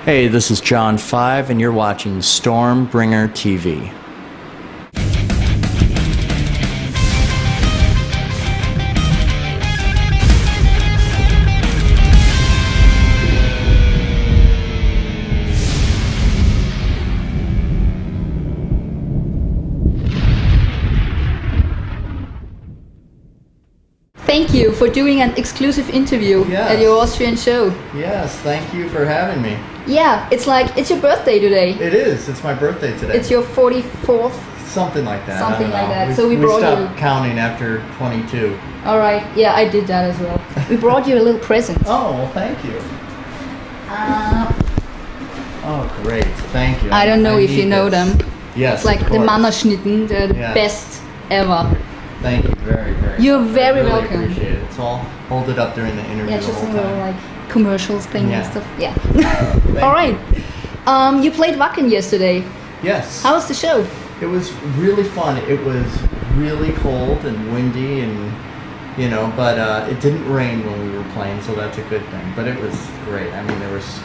Hey, this is John 5, and you're watching Stormbringer TV. Thank you for doing an exclusive interview Yes. at your Austrian show. Yes, thank you for having me. Yeah, it's your birthday today. It is. It's my birthday today. It's your 44th. Something like that. Something I don't like know. that. So we brought stopped you- counting after 22. All right. Yeah, I did that as well. We brought you a little present. Oh, well, thank you. Uh, Oh, great. Thank you. I don't know if you need know this. them. Yes, It's like of the course. Mannerschnitten, they're the Yes. best ever. Thank you very, very You're much. very I really welcome. appreciate it. It's all hold it up during the interview Yeah, the just whole a little time. like commercials thing Yeah. and stuff. Yeah. Thank All right. You played Wacken yesterday. Yes. How was the show? It was really fun. It was really cold and windy and, but it didn't rain when we were playing, so that's a good thing. But it was great. I mean, there was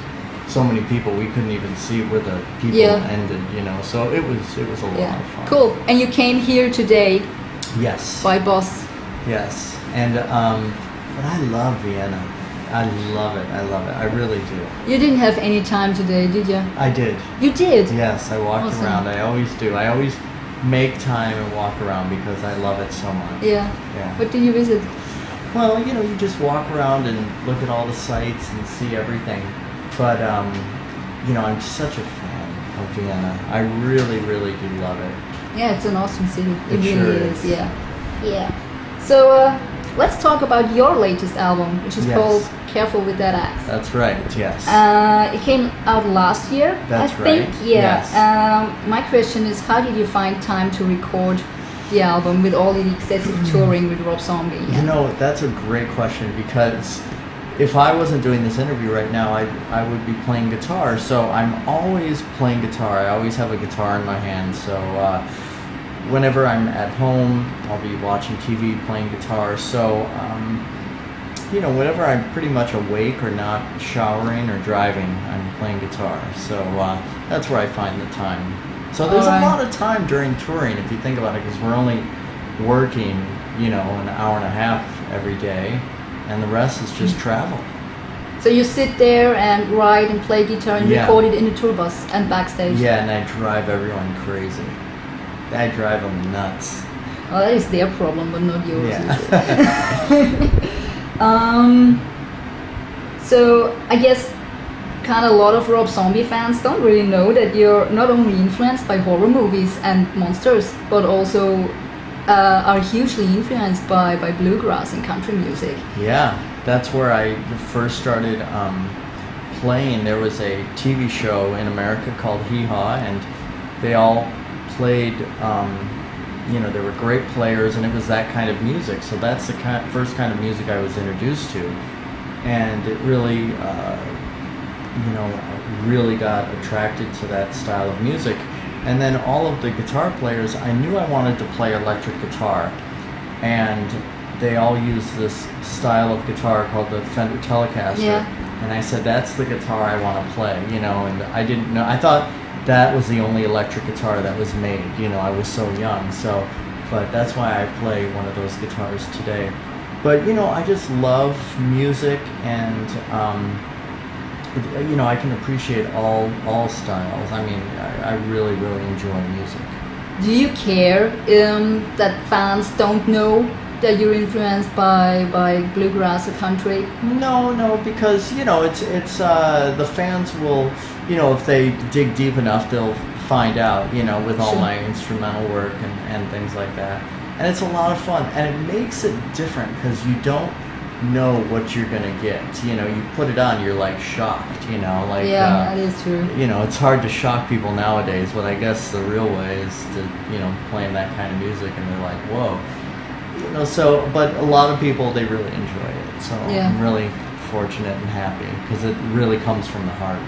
so many people, we couldn't even see where the people Yeah. ended, so it was a lot Yeah. of fun. Cool. And you came here today Yes. by bus. Yes. And, but I love Vienna. I love it. I really do. You didn't have any time today, did you? I did. You did? Yes, I walked Awesome. around. I always do. I always make time and walk around because I love it so much. Yeah. Yeah. What did you visit? Well, you just walk around and look at all the sights and see everything. But, I'm such a fan of Vienna. I really, really do love it. Yeah, it's an awesome city. It really sure is. is. Yeah. Yeah. So let's talk about your latest album, which is Yes. called Careful with That Axe. That's right, yes. It came out last year, That's I think. right, Yeah. yes. My question is, how did you find time to record the album with all the excessive touring with Rob Zombie? That's a great question because if I wasn't doing this interview right now, I would be playing guitar. So I'm always playing guitar. I always have a guitar in my hand. So whenever I'm at home, I'll be watching TV, playing guitar. So, whenever I'm pretty much awake or not showering or driving, I'm playing guitar. So that's where I find the time. So there's Alright. a lot of time during touring if you think about it, because we're only working, an hour and a half every day, and the rest is just travel. So you sit there and write and play guitar and Yeah. record it in the tour bus and backstage. Yeah, and I drive everyone crazy. I drive them nuts. Well, that is their problem, but not yours. Yeah. So I guess kind of a lot of Rob Zombie fans don't really know that you're not only influenced by horror movies and monsters, but also are hugely influenced by bluegrass and country music. Yeah, that's where I first started playing. There was a TV show in America called Hee Haw, and they all played, there were great players, and it was that kind of music. So that's the first kind of music I was introduced to. And it really, really got attracted to that style of music. And then all of the guitar players, I knew I wanted to play electric guitar. And they all use this style of guitar called the Fender Telecaster. Yeah. And I said, that's the guitar I want to play, and I didn't know, I thought that was the only electric guitar that was made, I was so young, but that's why I play one of those guitars today. But, I just love music, and, I can appreciate all styles. I mean, I really, really enjoy music. Do you care that fans don't know that you're influenced by bluegrass or country? No, because it's the fans will, if they dig deep enough, they'll find out, with all Sure. my instrumental work and things like that. And it's a lot of fun, and it makes it different because you don't know what you're gonna get. You put it on, you're like shocked. Yeah, that is true. It's hard to shock people nowadays, but I guess the real way is to playing that kind of music, and they're like, whoa. But a lot of people, they really enjoy it. So Yeah. I'm really fortunate and happy because it really comes from the heart.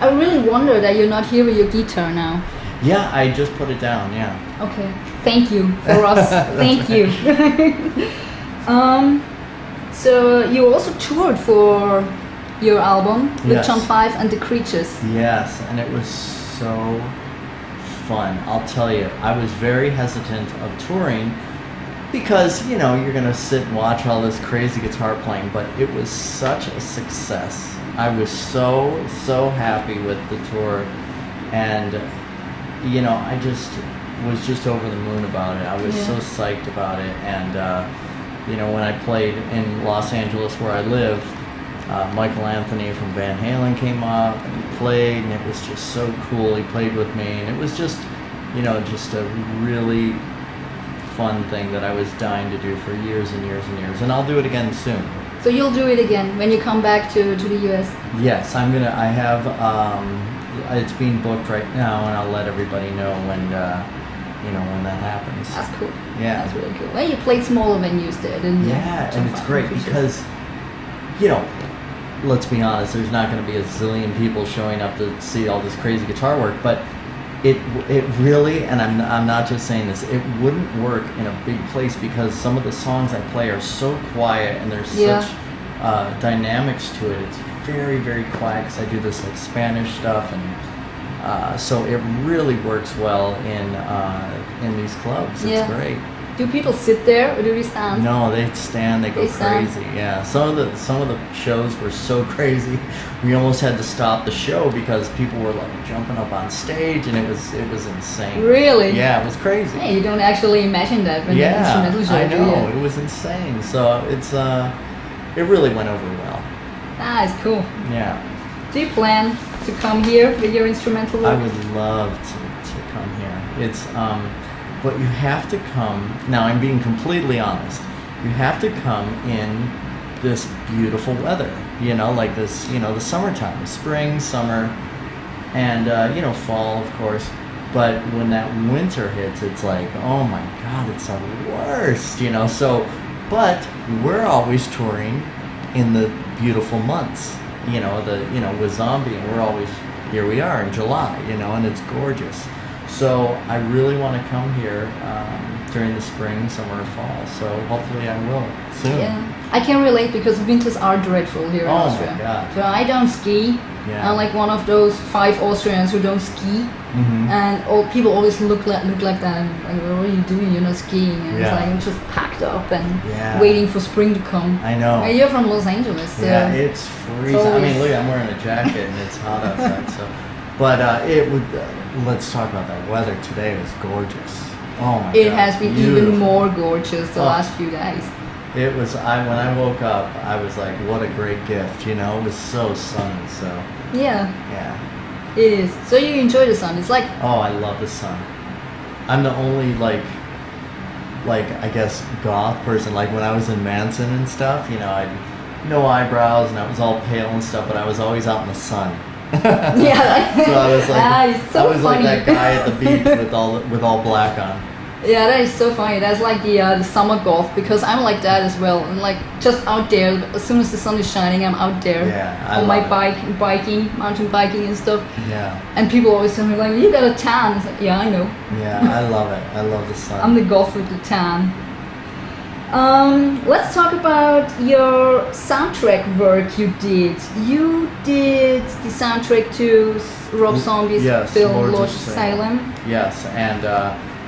I really wonder that you're not here with your guitar now. Yeah, I just put it down, yeah. Okay, thank you for us. Thank you. So you also toured for your album with Yes. John 5 and the Creatures. Yes, and it was so fun. I'll tell you, I was very hesitant of touring because, you know, you're going to sit and watch all this crazy guitar playing, but it was such a success. I was so happy with the tour, and, you know, I just was just over the moon about it. I was so psyched about it, and, you know, when I played in Los Angeles where I live, Michael Anthony from Van Halen came up and he played, and it was just so cool. He played with me, and it was just, you know, just a really fun thing that I was dying to do for years and years and years, and I'll do it again soon. So you'll do it again when you come back to the US? Yes, I have, it's being booked right now, and I'll let everybody know when, you know, when that happens. That's cool. Yeah. That's really cool. Well, you played smaller venues there, didn't you? Yeah, and it's great because, you know, let's be honest, there's not going to be a zillion people showing up to see all this crazy guitar work, but it really, and I'm not just saying this, it wouldn't work in a big place because some of the songs I play are so quiet, and there's such dynamics to it. It's very, very quiet because I do this like Spanish stuff, and so it really works well in these clubs. It's great. Do people sit there or do they stand? No, they stand. They go crazy. Yeah, some of the shows were so crazy. We almost had to stop the show because people were like jumping up on stage, and it was insane. Really? Yeah, it was crazy. Hey, you don't actually imagine that when you're instrumental show, I do know. you? It was insane. So it really went over well. Ah, it's cool. Yeah. Do you plan to come here with your instrumental work? I would love to come here. It's but you have to come. Now I'm being completely honest. You have to come in this beautiful weather. You know, like this. You know, the summertime, spring, summer, and you know, fall, of course. But when that winter hits, it's like, oh my God, it's the worst. You know, so. But we're always touring in the beautiful months. You know, with Zombie, and we're always, here we are in July, you know, and it's gorgeous. So I really want to come here during the spring, summer, fall. So hopefully I will soon. Yeah, I can relate because winters are dreadful here in Austria. Oh my God. So I don't ski. Yeah. I'm like one of those 5 Austrians who don't ski. Mm-hmm. And all people always look like that. And like, what are you doing? You're not skiing. And it's like I'm just packed up and waiting for spring to come. I know. And you're from Los Angeles. So yeah, it's freezing. I mean, look, I'm wearing a jacket and it's hot outside. So, but it would. Let's talk about that weather. Today was gorgeous. Oh my God. It has been beautiful. even more gorgeous the last few days. It was. When I woke up, I was like, "What a great gift!" You know, it was so sunny. So. Yeah. Yeah. It is. So you enjoy the sun. It's like. Oh, I love the sun. I'm the only like I guess goth person. Like when I was in Manson and stuff, you know, I had no eyebrows and I was all pale and stuff, but I was always out in the sun. Yeah. So I was like, it's so I was funny. like that guy at the beach with all black on. Yeah, that is so funny. That's like the summer golf because I'm like that as well. I'm like just out there. As soon as the sun is shining, I'm out there on my bike, mountain biking and stuff. Yeah. And people always tell me like, "You got a tan." It's like, yeah, I know. Yeah, I love it. I love the sun. I'm the golf with the tan. Let's talk about your soundtrack work you did. You did the soundtrack to Rob Zombie's film Lords of Salem. Yes, and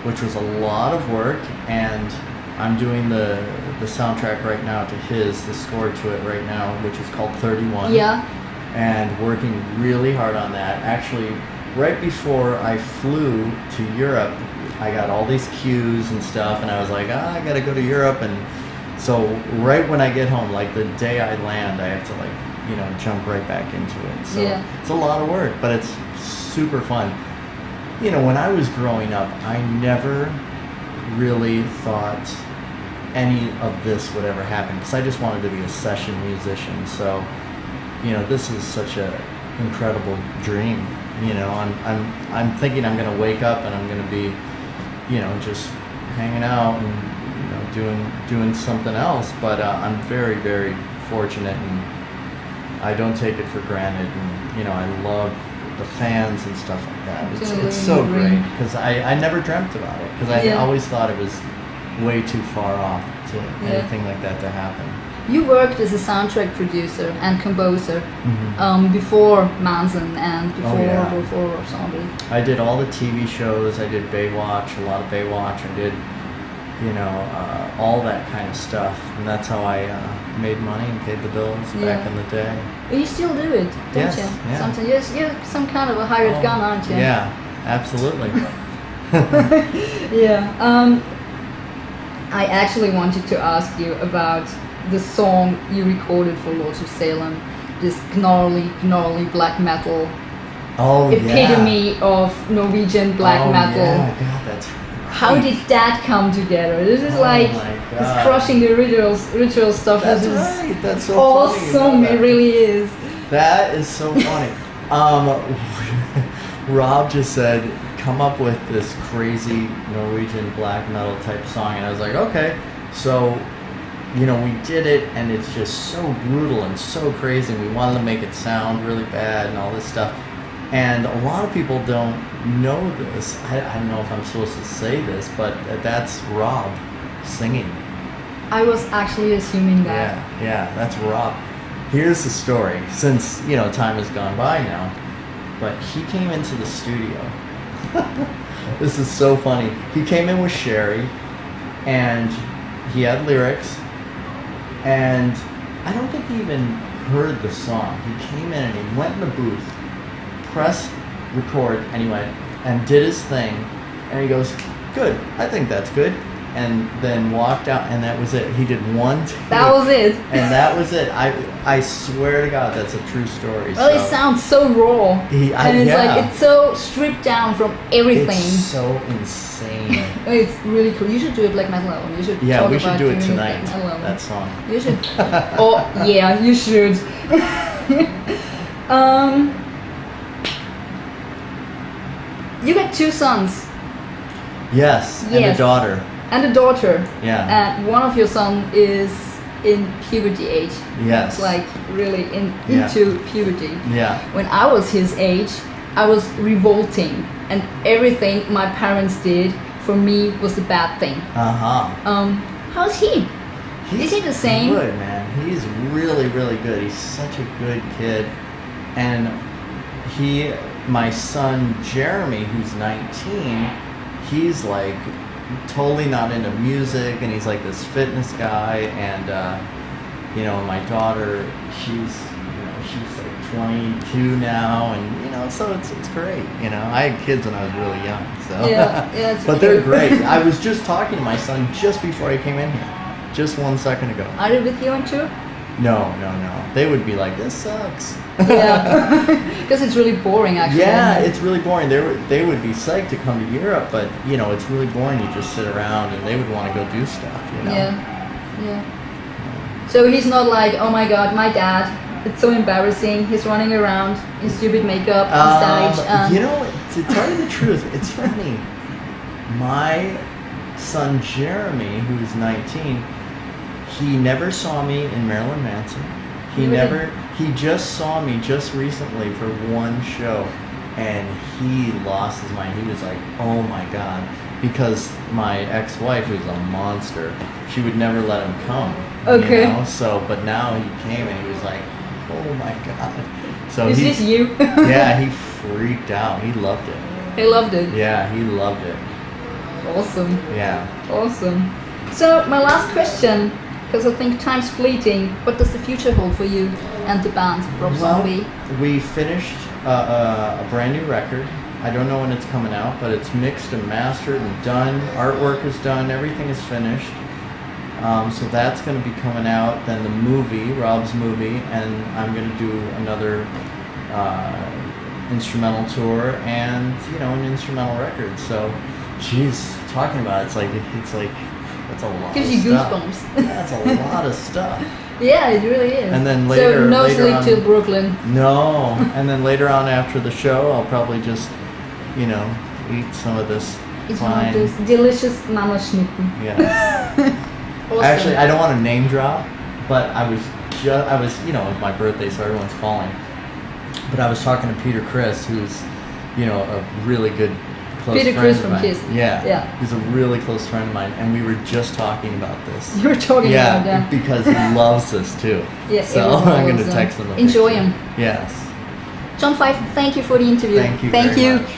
which was a lot of work, and I'm doing the soundtrack right now to the score to it right now, which is called 31. Yeah. And working really hard on that. Actually, right before I flew to Europe, I got all these cues and stuff, and I was like, I gotta go to Europe, and so right when I get home, like the day I land, I have to like, you know, jump right back into it. So it's a lot of work, but it's super fun. You know, when I was growing up, I never really thought any of this would ever happen because I just wanted to be a session musician. So, you know, this is such a incredible dream. You know, I'm thinking I'm gonna wake up and I'm gonna be, you know, just hanging out and, you know, doing something else. But I'm very, very fortunate, and I don't take it for granted. And you know, I love the fans and stuff like that. It's so great because I never dreamt about it because I always thought it was way too far off to anything like that to happen. you worked as a soundtrack producer and composer before Manson and before Rob Zombie. I did all the TV shows. I did Baywatch, a lot of Baywatch. I did, all that kind of stuff, and that's how I made money and paid the bills back in the day. You still do it, don't Yes, you? yeah. Sometimes you're some kind of a hired gun, aren't you? Yeah, absolutely. Yeah. I actually wanted to ask you about the song you recorded for Lords of Salem, this gnarly black metal epitome of Norwegian black metal. Yeah, God, that's right. How did that come together? This is this crushing the ritual stuff. That's this is right. That's so awesome. funny. It really is. That is so funny. Rob just said, come up with this crazy Norwegian black metal type song, and I was like, okay. So, we did it, and it's just so brutal and so crazy, and we wanted to make it sound really bad and all this stuff. And a lot of people don't know this. I don't know if I'm supposed to say this, but that's Rob singing. I was actually assuming that. Yeah, that's Rob. Here's the story, since, time has gone by now, but he came into the studio. This is so funny. He came in with Sherry, and he had lyrics, and I don't think he even heard the song. He came in and he went in the booth, pressed record, and did his thing, and he goes, good, I think that's good, and then walked out, and that was it. He did one take. That was it. And that was it. I swear to God, that's a true story. Well, it sounds so raw. It's so stripped down from everything. It's so insane. It's really cool. You should do a black metal album. You should we talk should about do it doing a tonight, black metal album. that song. You should. Oh, yeah, you should. You got 2 sons. Yes, and a daughter. And a daughter. Yeah. And one of your sons is in puberty age. Yes. It's like really into puberty. Yeah. When I was his age, I was revolting, and everything my parents did for me was a bad thing. How's he? Is he the same? Good, man. He's really, really good. He's such a good kid, and my son Jeremy, who's 19, he's like totally not into music, and he's like this fitness guy, and my daughter, she's like 22 now, and so it's great. I had kids when I was really young, so but they're great. I was just talking to my son just before I came in here, just 1 second ago. Are they with you on tour? No. They would be like, this sucks. Yeah, because it's really boring, actually. Yeah, it's really boring. They would be psyched to come to Europe, but it's really boring. You just sit around, and they would want to go do stuff. Yeah. So he's not like, oh my God, my dad. It's so embarrassing. He's running around in stupid makeup on stage. To tell you the truth, it's funny. My son Jeremy, who's 19, he never saw me in Marilyn Manson. He just saw me just recently for one show, and he lost his mind. He was like, oh my God, because my ex-wife, who's a monster, she would never let him come. Okay. But now he came, and he was like, oh my God. So is this you? Yeah, he freaked out. He loved it. He loved it. Yeah, he loved it. Awesome. Yeah. Awesome. So my last question, because I think time's fleeting. What does the future hold for you and the band, Rob Zombie? We finished a brand new record. I don't know when it's coming out, but it's mixed and mastered and done. Artwork is done. Everything is finished. So that's going to be coming out. Then the movie, Rob's movie, and I'm going to do another instrumental tour and an instrumental record. So, geez, talking about it, it's like that's a lot. Gives of you stuff. goosebumps. That's a lot of stuff. Yeah, it really is. And then later, so no later sleep on, till Brooklyn. No, and then later on after the show, I'll probably just, eat some of this fine. This delicious Mama-Schnitten. Yeah. Awesome. Actually, I don't want to name drop, but I was, it's my birthday, so everyone's calling. But I was talking to Peter Criss, who's, a really good close Peter friend Cruz of from mine. Kiss. Yeah. Yeah. He's a really close friend of mine, and we were just talking about this. You were talking about Yeah, that. because he loves this too. Yeah, So everyone I'm going loves to them. text him. Enjoy picture. him. Yes. John Fife, thank you for the interview. Thank you very much.